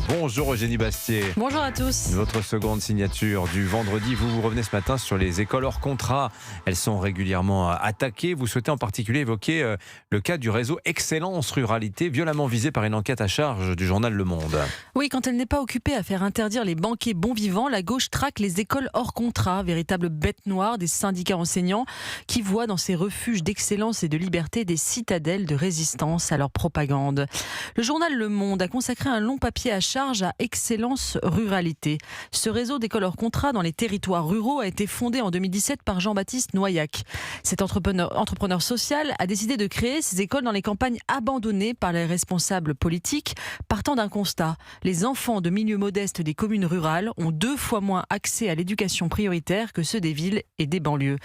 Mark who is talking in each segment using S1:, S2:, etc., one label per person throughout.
S1: Bonjour Eugénie Bastier.
S2: Bonjour à tous.
S1: Votre seconde signature du vendredi. Vous revenez ce matin sur les écoles hors contrat. Elles sont régulièrement attaquées. Vous souhaitez en particulier évoquer le cas du réseau Excellence Ruralité, violemment visé par une enquête à charge du journal Le Monde.
S2: Oui, quand elle n'est pas occupée à faire interdire les banquets bons vivants, la gauche traque les écoles hors contrat, véritable bête noire des syndicats enseignants qui voient dans ces refuges d'excellence et de liberté des citadelles de résistance à leur propagande. Le journal Le Monde a consacré un long papier à charge à Excellence Ruralité. Ce réseau d'écoles hors contrat dans les territoires ruraux a été fondé en 2017 par Jean-Baptiste Noyac. Cet entrepreneur social a décidé de créer ces écoles dans les campagnes abandonnées par les responsables politiques, partant d'un constat. Les enfants de milieux modestes des communes rurales ont 2 fois moins accès à l'éducation prioritaire que ceux des villes et des banlieues.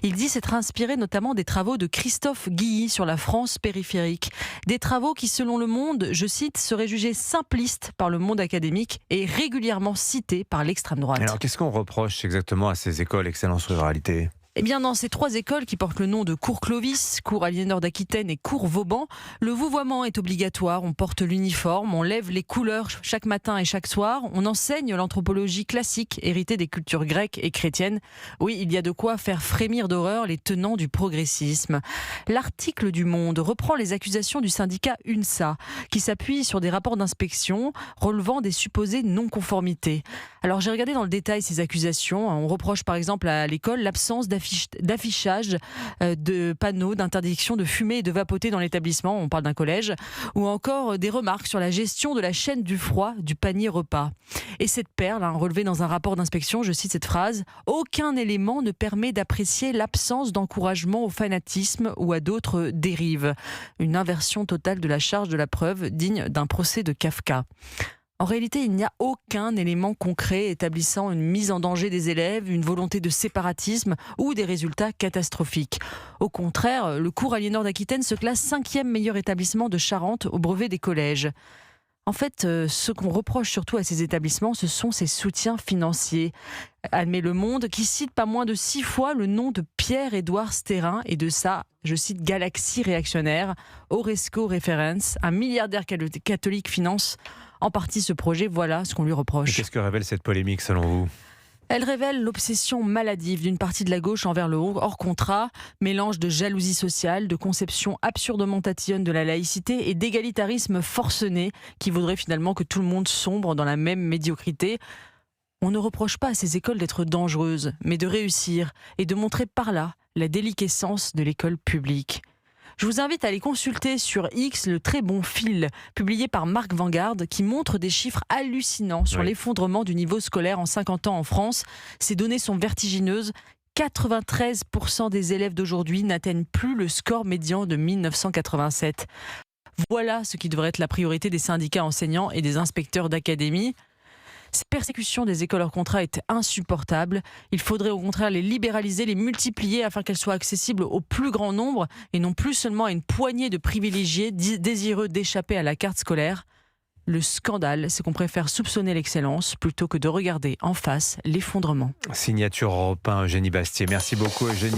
S2: Il dit s'être inspiré notamment des travaux de Christophe Guilly sur la France périphérique. Des travaux qui, selon Le Monde, je cite, seraient jugés simplistes par le monde académique et régulièrement cités par l'extrême droite.
S1: Alors qu'est-ce qu'on reproche exactement à ces écoles Excellence Ruralité ?
S2: Eh bien, dans ces 3 écoles qui portent le nom de cours Clovis, cours Aliénor d'Aquitaine et cours Vauban, le vouvoiement est obligatoire. On porte l'uniforme, on lève les couleurs chaque matin et chaque soir. On enseigne l'anthropologie classique, héritée des cultures grecques et chrétiennes. Oui, il y a de quoi faire frémir d'horreur les tenants du progressisme. L'article du Monde reprend les accusations du syndicat UNSA, qui s'appuie sur des rapports d'inspection relevant des supposées non-conformités. Alors, j'ai regardé dans le détail ces accusations. On reproche par exemple à l'école l'absence d'affichage de panneaux d'interdiction de fumer et de vapoter dans l'établissement, on parle d'un collège, ou encore des remarques sur la gestion de la chaîne du froid du panier repas. Et cette perle, relevée dans un rapport d'inspection, je cite cette phrase, « Aucun élément ne permet d'apprécier l'absence d'encouragement au fanatisme ou à d'autres dérives. » Une inversion totale de la charge de la preuve digne d'un procès de Kafka. En réalité, il n'y a aucun élément concret établissant une mise en danger des élèves, une volonté de séparatisme ou des résultats catastrophiques. Au contraire, le cours Aliénor d'Aquitaine se classe 5e meilleur établissement de Charente au brevet des collèges. En fait, ce qu'on reproche surtout à ces établissements, ce sont ces soutiens financiers. Admet Le Monde, qui cite pas moins de 6 fois le nom de Pierre-Édouard Stérin et de sa, je cite, galaxie réactionnaire. Oresco Referens, un milliardaire catholique, finance en partie ce projet. Voilà ce qu'on lui reproche.
S1: Qu'est-ce que révèle cette polémique selon vous ?
S2: Elle révèle l'obsession maladive d'une partie de la gauche envers le hors contrat, mélange de jalousie sociale, de conception absurdement tatillonne de la laïcité et d'égalitarisme forcené qui voudrait finalement que tout le monde sombre dans la même médiocrité. On ne reproche pas à ces écoles d'être dangereuses, mais de réussir et de montrer par là la déliquescence de l'école publique. Je vous invite à aller consulter sur X le très bon fil publié par Marc Vanguard qui montre des chiffres hallucinants sur l'effondrement du niveau scolaire en 50 ans en France. Ces données sont vertigineuses. 93% des élèves d'aujourd'hui n'atteignent plus le score médian de 1987. Voilà ce qui devrait être la priorité des syndicats enseignants et des inspecteurs d'académie. Cette persécution des écoles hors contrat est insupportable. Il faudrait au contraire les libéraliser, les multiplier afin qu'elles soient accessibles au plus grand nombre et non plus seulement à une poignée de privilégiés désireux d'échapper à la carte scolaire. Le scandale, c'est qu'on préfère soupçonner l'excellence plutôt que de regarder en face l'effondrement.
S1: Signature Europe 1, Eugénie Bastier. Merci beaucoup Eugénie.